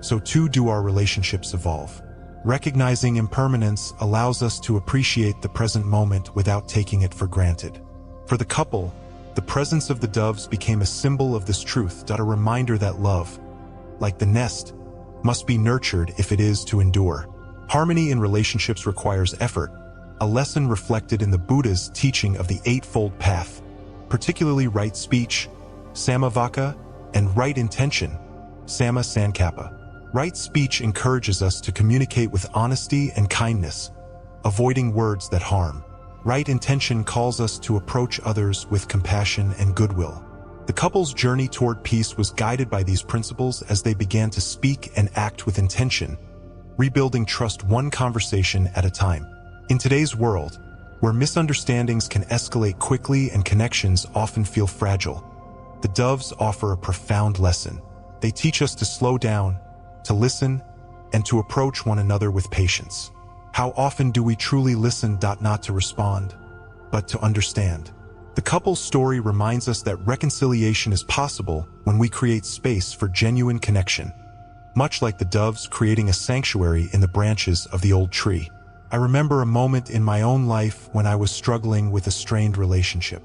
so too do our relationships evolve. Recognizing impermanence allows us to appreciate the present moment without taking it for granted. For the couple, the presence of the doves became a symbol of this truth, a reminder that love, like the nest, must be nurtured if it is to endure. Harmony in relationships requires effort, a lesson reflected in the Buddha's teaching of the Eightfold Path, particularly right speech, samavaka, and right intention, samma sankappa. Right speech encourages us to communicate with honesty and kindness, avoiding words that harm. Right intention calls us to approach others with compassion and goodwill. The couple's journey toward peace was guided by these principles as they began to speak and act with intention, rebuilding trust one conversation at a time. In today's world, where misunderstandings can escalate quickly and connections often feel fragile, the doves offer a profound lesson. They teach us to slow down, to listen, and to approach one another with patience. How often do we truly listen, not to respond, but to understand? The couple's story reminds us that reconciliation is possible when we create space for genuine connection, much like the doves creating a sanctuary in the branches of the old tree. I remember a moment in my own life when I was struggling with a strained relationship.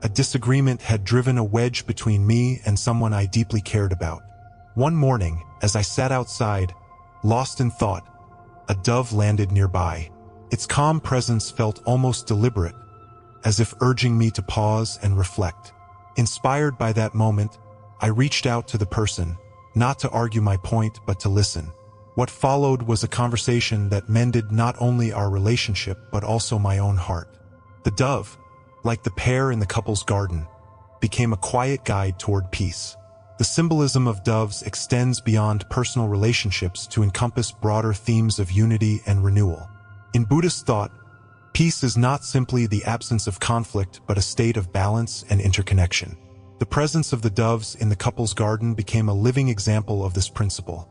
A disagreement had driven a wedge between me and someone I deeply cared about. One morning, as I sat outside, lost in thought, a dove landed nearby. Its calm presence felt almost deliberate, as if urging me to pause and reflect. Inspired by that moment, I reached out to the person, not to argue my point but to listen. What followed was a conversation that mended not only our relationship but also my own heart. The dove, like the pear in the couple's garden, became a quiet guide toward peace. The symbolism of doves extends beyond personal relationships to encompass broader themes of unity and renewal. In Buddhist thought, peace is not simply the absence of conflict but a state of balance and interconnection. The presence of the doves in the couple's garden became a living example of this principle,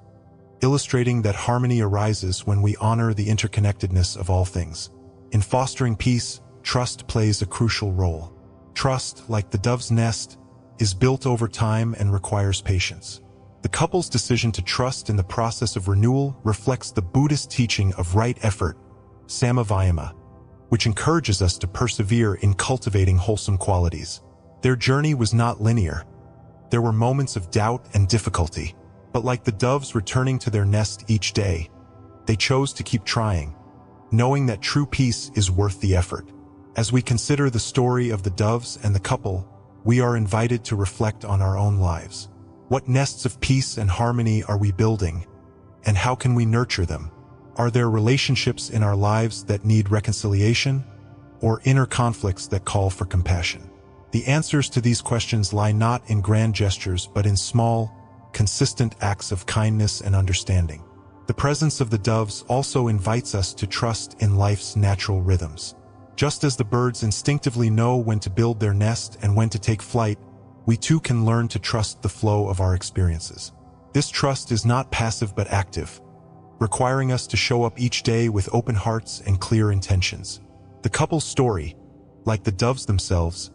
illustrating that harmony arises when we honor the interconnectedness of all things. In fostering peace, trust plays a crucial role. Trust, like the dove's nest, is built over time and requires patience. The couple's decision to trust in the process of renewal reflects the Buddhist teaching of right effort, samavayama, which encourages us to persevere in cultivating wholesome qualities. Their journey was not linear. There were moments of doubt and difficulty, but like the doves returning to their nest each day, they chose to keep trying, knowing that true peace is worth the effort. As we consider the story of the doves and the couple, we are invited to reflect on our own lives. What nests of peace and harmony are we building, and how can we nurture them? Are there relationships in our lives that need reconciliation, or inner conflicts that call for compassion? The answers to these questions lie not in grand gestures but in small, consistent acts of kindness and understanding. The presence of the doves also invites us to trust in life's natural rhythms. Just as the birds instinctively know when to build their nest and when to take flight, we too can learn to trust the flow of our experiences. This trust is not passive but active, requiring us to show up each day with open hearts and clear intentions. The couple's story, like the doves themselves,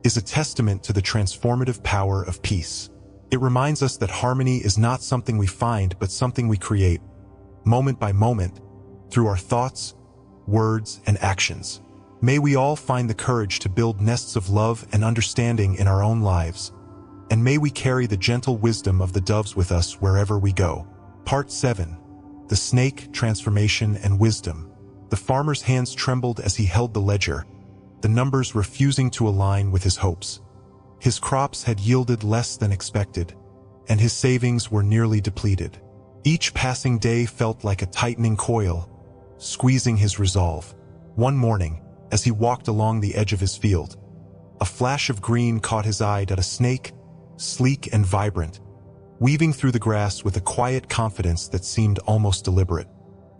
is a testament to the transformative power of peace. It reminds us that harmony is not something we find but something we create, moment by moment, through our thoughts, words, and actions. May we all find the courage to build nests of love and understanding in our own lives, and may we carry the gentle wisdom of the doves with us wherever we go. Part 7. the snake, transformation, and wisdom. The farmer's hands trembled as he held the ledger, the numbers refusing to align with his hopes. His crops had yielded less than expected, and his savings were nearly depleted. Each passing day felt like a tightening coil, squeezing his resolve. One morning, as he walked along the edge of his field, a flash of green caught his eye at a snake, sleek and vibrant, weaving through the grass with a quiet confidence that seemed almost deliberate.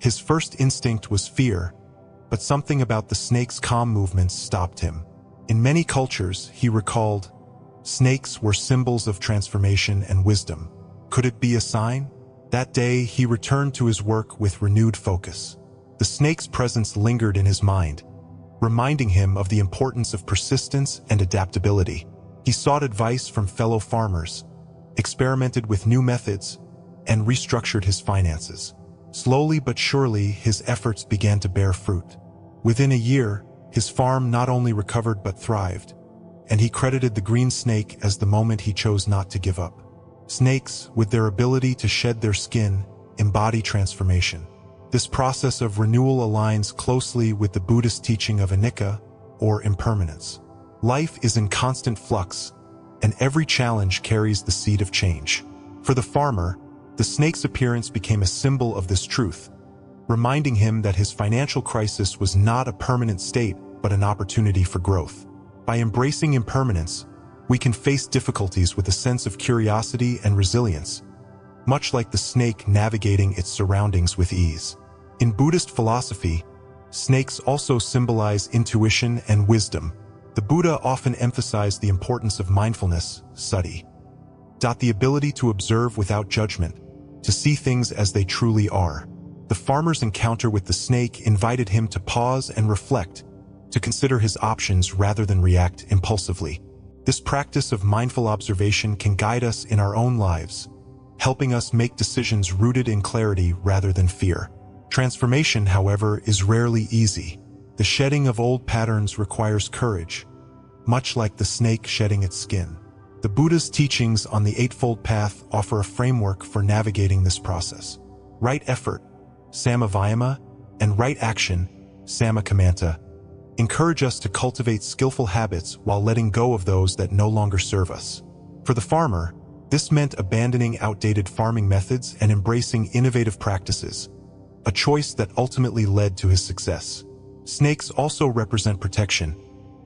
His first instinct was fear, but something about the snake's calm movements stopped him. In many cultures, he recalled, snakes were symbols of transformation and wisdom. Could it be a sign? That day, he returned to his work with renewed focus. The snake's presence lingered in his mind, reminding him of the importance of persistence and adaptability. He sought advice from fellow farmers, experimented with new methods, and restructured his finances. Slowly but surely, his efforts began to bear fruit. Within a year, his farm not only recovered but thrived, and he credited the green snake as the moment he chose not to give up. Snakes, with their ability to shed their skin, embody transformation. This process of renewal aligns closely with the Buddhist teaching of anicca, or impermanence. Life is in constant flux, and every challenge carries the seed of change. For the farmer, the snake's appearance became a symbol of this truth, reminding him that his financial crisis was not a permanent state, but an opportunity for growth. By embracing impermanence, we can face difficulties with a sense of curiosity and resilience, much like the snake navigating its surroundings with ease. In Buddhist philosophy, snakes also symbolize intuition and wisdom. The Buddha often emphasized the importance of mindfulness, sati, the ability to observe without judgment, to see things as they truly are. The farmer's encounter with the snake invited him to pause and reflect, to consider his options rather than react impulsively. This practice of mindful observation can guide us in our own lives, helping us make decisions rooted in clarity rather than fear. Transformation, however, is rarely easy. The shedding of old patterns requires courage, much like the snake shedding its skin. The Buddha's teachings on the Eightfold Path offer a framework for navigating this process. Right effort, samavayama, and right action, samakamanta, encourage us to cultivate skillful habits while letting go of those that no longer serve us. For the farmer, this meant abandoning outdated farming methods and embracing innovative practices, a choice that ultimately led to his success. Snakes also represent protection,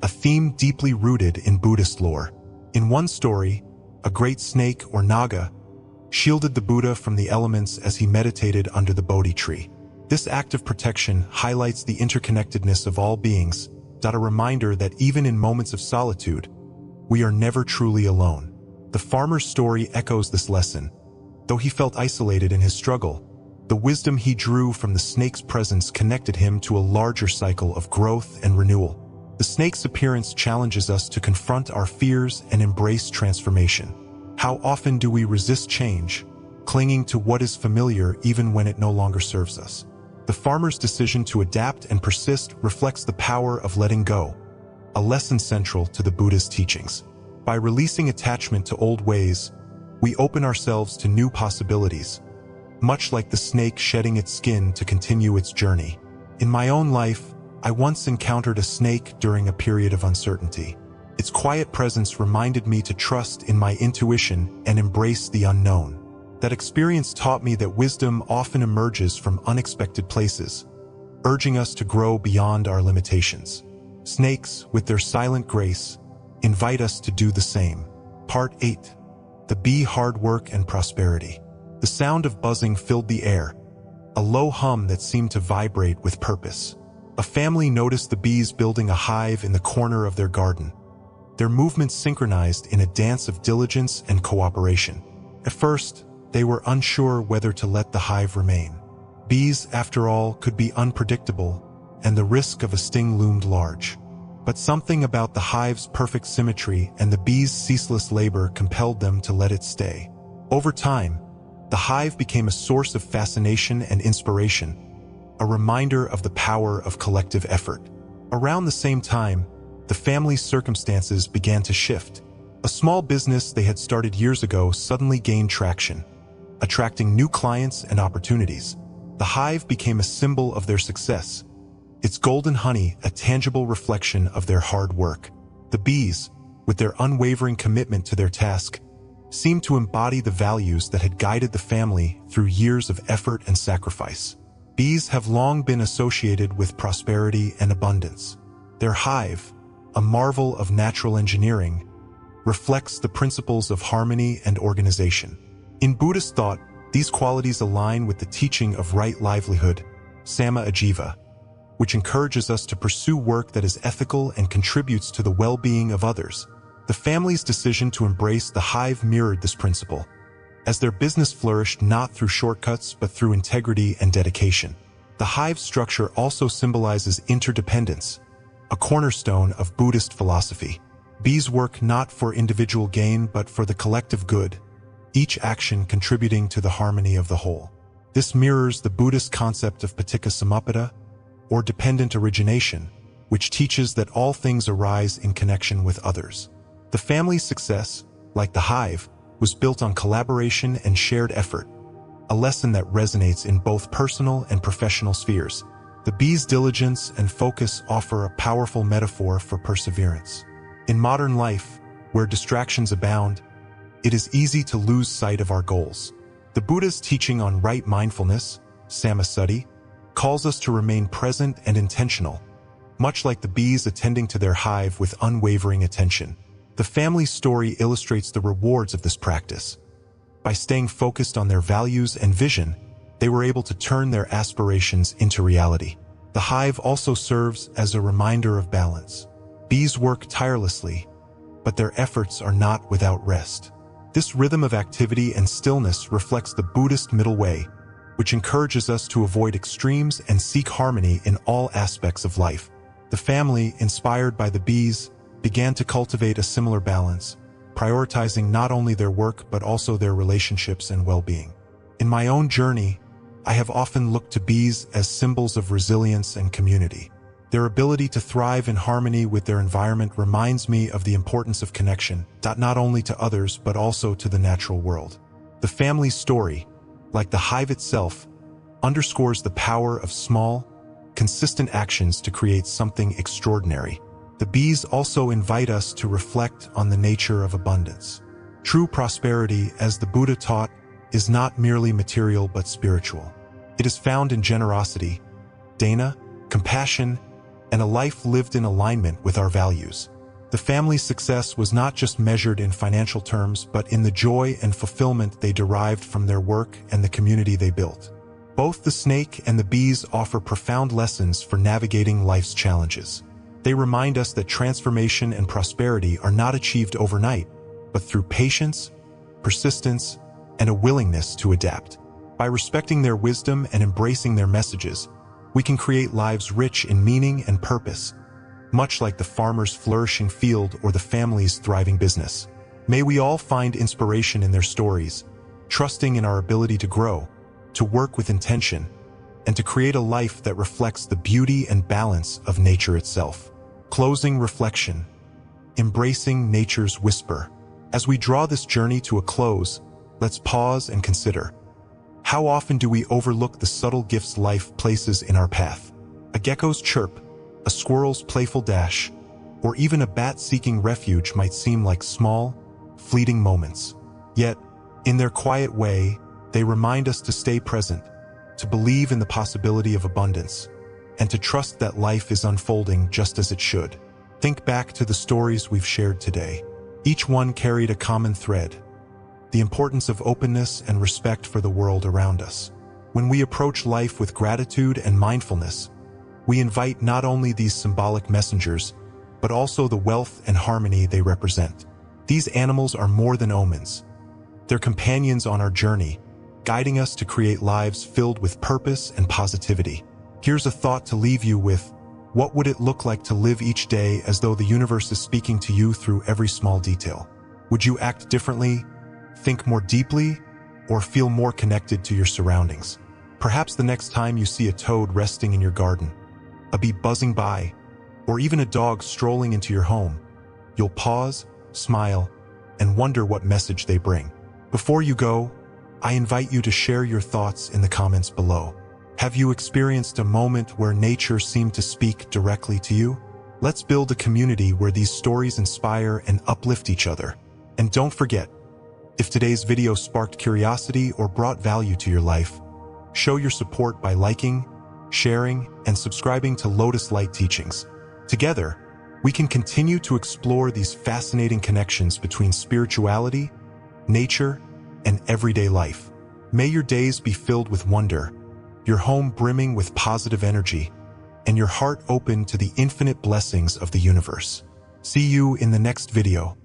a theme deeply rooted in Buddhist lore. In one story, a great snake, or naga, shielded the Buddha from the elements as he meditated under the Bodhi tree. This act of protection highlights the interconnectedness of all beings, a reminder that even in moments of solitude, we are never truly alone. The farmer's story echoes this lesson. Though he felt isolated in his struggle, the wisdom he drew from the snake's presence connected him to a larger cycle of growth and renewal. The snake's appearance challenges us to confront our fears and embrace transformation. How often do we resist change, clinging to what is familiar even when it no longer serves us? The farmer's decision to adapt and persist reflects the power of letting go, a lesson central to the Buddha's teachings. By releasing attachment to old ways, we open ourselves to new possibilities, much like the snake shedding its skin to continue its journey. In my own life, I once encountered a snake during a period of uncertainty. Its quiet presence reminded me to trust in my intuition and embrace the unknown. That experience taught me that wisdom often emerges from unexpected places, urging us to grow beyond our limitations. Snakes, with their silent grace, invite us to do the same. Part 8. The bee, hard work and prosperity. The sound of buzzing filled the air, a low hum that seemed to vibrate with purpose. A family noticed the bees building a hive in the corner of their garden, their movements synchronized in a dance of diligence and cooperation. At first, they were unsure whether to let the hive remain. Bees, after all, could be unpredictable, and the risk of a sting loomed large. But something about the hive's perfect symmetry and the bees' ceaseless labor compelled them to let it stay. Over time, the hive became a source of fascination and inspiration, a reminder of the power of collective effort. Around the same time, the family's circumstances began to shift. A small business they had started years ago suddenly gained traction, attracting new clients and opportunities. The hive became a symbol of their success, its golden honey a tangible reflection of their hard work. The bees, with their unwavering commitment to their task, seemed to embody the values that had guided the family through years of effort and sacrifice. Bees have long been associated with prosperity and abundance. Their hive, a marvel of natural engineering, reflects the principles of harmony and organization. In Buddhist thought, these qualities align with the teaching of right livelihood, samma ajiva, which encourages us to pursue work that is ethical and contributes to the well-being of others. The family's decision to embrace the hive mirrored this principle, as their business flourished not through shortcuts but through integrity and dedication. The hive structure also symbolizes interdependence, a cornerstone of Buddhist philosophy. Bees work not for individual gain but for the collective good, each action contributing to the harmony of the whole. This mirrors the Buddhist concept of paticca samuppada, or dependent origination, which teaches that all things arise in connection with others. The family's success, like the hive, was built on collaboration and shared effort, a lesson that resonates in both personal and professional spheres. The bees' diligence and focus offer a powerful metaphor for perseverance. In modern life, where distractions abound, it is easy to lose sight of our goals. The Buddha's teaching on right mindfulness, sammasati, calls us to remain present and intentional, much like the bees attending to their hive with unwavering attention. The family story illustrates the rewards of this practice. By staying focused on their values and vision, they were able to turn their aspirations into reality. The hive also serves as a reminder of balance. Bees work tirelessly, but their efforts are not without rest. This rhythm of activity and stillness reflects the Buddhist middle way, which encourages us to avoid extremes and seek harmony in all aspects of life. The family, inspired by the bees, began to cultivate a similar balance, prioritizing not only their work but also their relationships and well-being. In my own journey, I have often looked to bees as symbols of resilience and community. Their ability to thrive in harmony with their environment reminds me of the importance of connection, not only to others but also to the natural world. The family's story, like the hive itself, underscores the power of small, consistent actions to create something extraordinary. The bees also invite us to reflect on the nature of abundance. True prosperity, as the Buddha taught, is not merely material but spiritual. It is found in generosity, dana, compassion, and a life lived in alignment with our values. The family's success was not just measured in financial terms but in the joy and fulfillment they derived from their work and the community they built. Both the snake and the bees offer profound lessons for navigating life's challenges. They remind us that transformation and prosperity are not achieved overnight, but through patience, persistence, and a willingness to adapt. By respecting their wisdom and embracing their messages, we can create lives rich in meaning and purpose, much like the farmer's flourishing field or the family's thriving business. May we all find inspiration in their stories, trusting in our ability to grow, to work with intention, and to create a life that reflects the beauty and balance of nature itself. Closing reflection. Embracing nature's whisper. As we draw this journey to a close, let's pause and consider. How often do we overlook the subtle gifts life places in our path? A gecko's chirp, a squirrel's playful dash, or even a bat seeking refuge might seem like small, fleeting moments. Yet, in their quiet way, they remind us to stay present, to believe in the possibility of abundance, and to trust that life is unfolding just as it should. Think back to the stories we've shared today. Each one carried a common thread: the importance of openness and respect for the world around us. When we approach life with gratitude and mindfulness, we invite not only these symbolic messengers, but also the wealth and harmony they represent. These animals are more than omens. They're companions on our journey, guiding us to create lives filled with purpose and positivity. Here's a thought to leave you with. What would it look like to live each day as though the universe is speaking to you through every small detail? Would you act differently, think more deeply, or feel more connected to your surroundings? Perhaps the next time you see a toad resting in your garden, a bee buzzing by, or even a dog strolling into your home, you'll pause, smile, and wonder what message they bring. Before you go, I invite you to share your thoughts in the comments below. Have you experienced a moment where nature seemed to speak directly to you? Let's build a community where these stories inspire and uplift each other. And don't forget, if today's video sparked curiosity or brought value to your life, show your support by liking, sharing, and subscribing to Lotus Light Teachings. Together, we can continue to explore these fascinating connections between spirituality, nature, and everyday life. May your days be filled with wonder, your home brimming with positive energy, and your heart open to the infinite blessings of the universe. See you in the next video.